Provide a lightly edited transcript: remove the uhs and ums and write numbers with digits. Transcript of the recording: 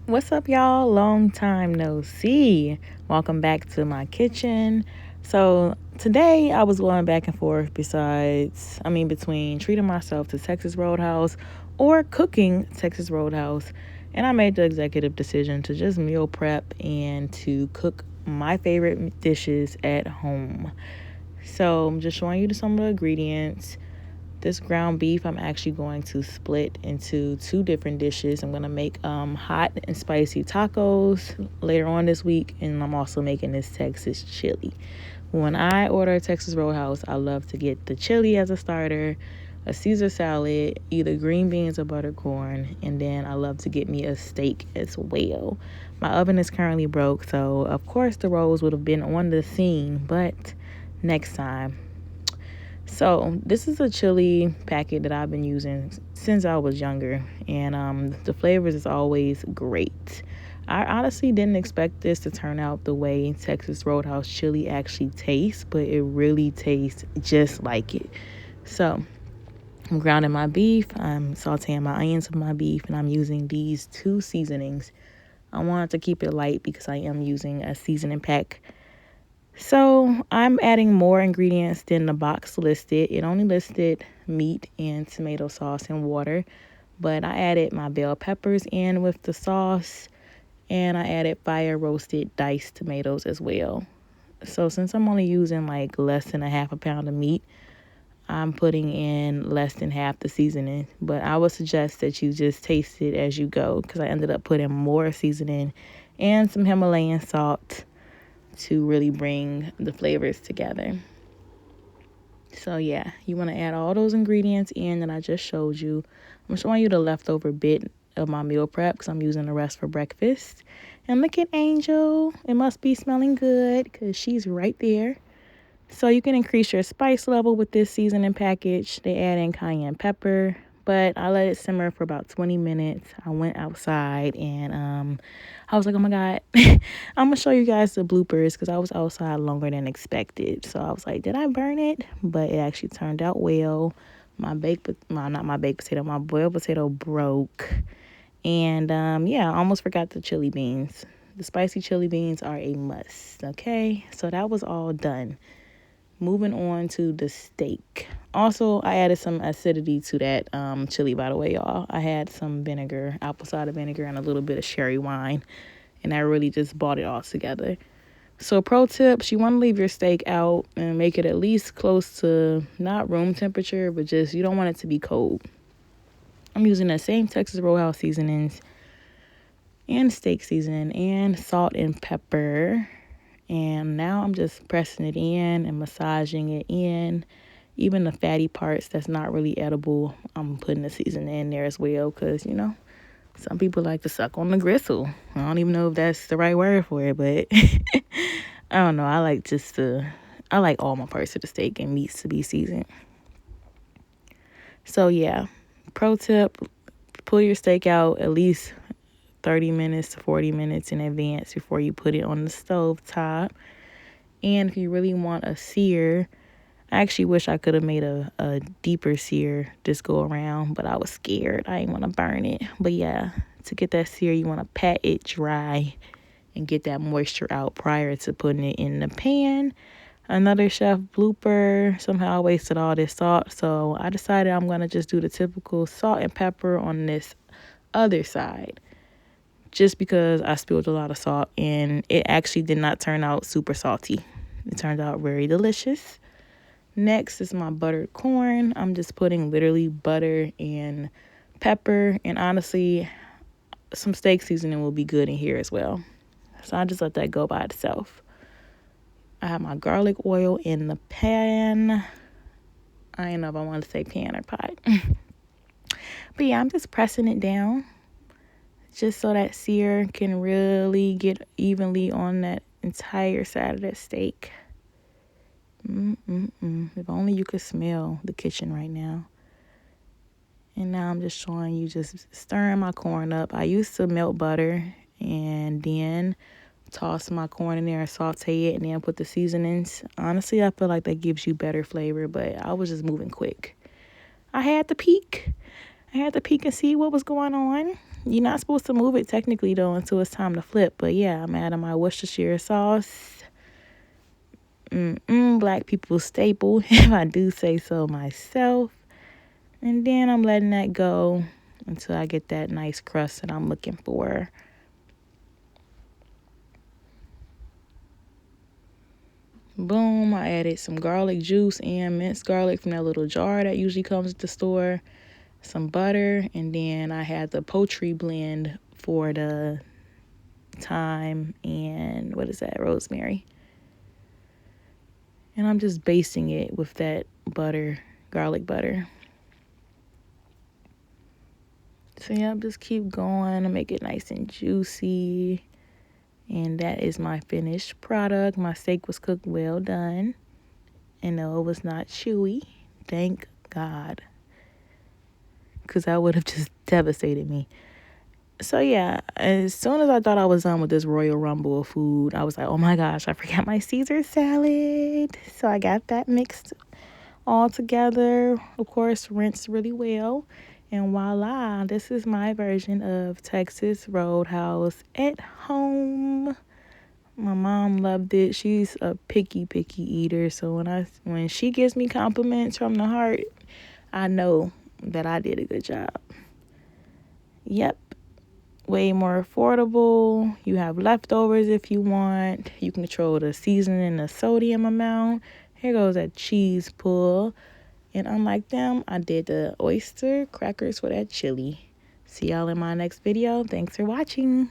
What's up, y'all? Long time no see. Welcome back to my kitchen. So, today I was going back and forth between treating myself to Texas Roadhouse or cooking Texas Roadhouse. And I made the executive decision to just meal prep and to cook my favorite dishes at home. So, I'm just showing you some of the ingredients. This ground beef I'm actually going to split into two different dishes. I'm going to make hot and spicy tacos later on this week, and I'm also making this Texas chili. When I order Texas Roadhouse, I love to get the chili as a starter, a Caesar salad, either green beans or butter corn, and then I love to get me a steak as well. My oven is currently broke, so of course the rolls would have been on the scene, but next time. So this is a chili packet that I've been using since I was younger, and the flavors is always great. I honestly didn't expect this to turn out the way Texas Roadhouse chili actually tastes, but it really tastes just like it. So I'm grounding my beef, I'm sauteing my onions with my beef, and I'm using these two seasonings. I wanted to keep it light because I am using a seasoning pack. So I'm adding more ingredients than the box listed. It only listed meat and tomato sauce and water, but I added my bell peppers in with the sauce, and I added fire roasted diced tomatoes as well. So since I'm only using like less than a half a pound of meat, I'm putting in less than half the seasoning. But I would suggest that you just taste it as you go, because I ended up putting more seasoning and some Himalayan salt to really bring the flavors together. So yeah, you want to add all those ingredients in that I just showed you. I'm showing you the leftover bit of my meal prep because I'm using the rest for breakfast. And look at Angel. It must be smelling good because she's right there. So you can increase your spice level with this seasoning package. They add in cayenne pepper, but I let it simmer for about 20 minutes. I went outside and I was like, oh my God, I'm gonna show you guys the bloopers because I was outside longer than expected. So I was like, did I burn it? But it actually turned out well. Not my baked potato, my boiled potato broke. And yeah, I almost forgot the chili beans. The spicy chili beans are a must. Okay, so that was all done. Moving on to the steak. Also, I added some acidity to that chili, by the way, y'all. I had some vinegar, apple cider vinegar, and a little bit of sherry wine, and I really just bought it all together. So, pro tips, you want to leave your steak out and make it at least close to not room temperature, but just you don't want it to be cold. I'm using the same Texas Roadhouse seasonings and steak seasoning and salt and pepper. And now I'm just pressing it in and massaging it in. Even the fatty parts that's not really edible, I'm putting the seasoning in there as well because, some people like to suck on the gristle. I don't even know if that's the right word for it, but I don't know. I like all my parts of the steak and meats to be seasoned. So, yeah, pro tip, pull your steak out at least 30 minutes to 40 minutes in advance before you put it on the stove top. And if you really want a sear, I actually wish I could have made a deeper sear this go around, but I was scared. I didn't want to burn it. But yeah, to get that sear, you want to pat it dry and get that moisture out prior to putting it in the pan. Another chef blooper. Somehow I wasted all this salt, so I decided I'm going to just do the typical salt and pepper on this other side. Just because I spilled a lot of salt and it actually did not turn out super salty. It turned out very delicious. Next is my buttered corn. I'm just putting literally butter and pepper, and honestly, some steak seasoning will be good in here as well. So I just let that go by itself. I have my garlic oil in the pan. I don't know if I want to say pan or pot. But yeah, I'm just pressing it down just so that sear can really get evenly on that entire side of that steak. If only you could smell the kitchen right now. And now I'm just showing you, just stirring my corn up. I used to melt butter and then toss my corn in there and saute it and then put the seasonings. Honestly, I feel like that gives you better flavor, but I was just moving quick. I had to peek. I had to peek and see what was going on. You're not supposed to move it technically, though, until it's time to flip. But yeah, I'm adding my Worcestershire sauce. Black people's staple, if I do say so myself. And then I'm letting that go until I get that nice crust that I'm looking for. Boom, I added some garlic juice and minced garlic from that little jar that usually comes at the store. Some butter, and then I had the poultry blend for the thyme and rosemary. And I'm just basting it with that butter, garlic butter. So yeah, just keep going to make it nice and juicy. And that is my finished product. My steak was cooked well done. And no, it was not chewy. Thank God. Because that would have just devastated me. So yeah, as soon as I thought I was done with this Royal Rumble of food, I was like, oh my gosh, I forgot my Caesar salad. So I got that mixed all together. Of course, rinsed really well. And voila, this is my version of Texas Roadhouse at home. My mom loved it. She's a picky eater. So when she gives me compliments from the heart, I know that I did a good job. Yep. Way more affordable. You have leftovers if you want. You can control the seasoning and the sodium amount. Here goes that cheese pull. And unlike them, I did the oyster crackers for that chili. See y'all in my next video. Thanks for watching.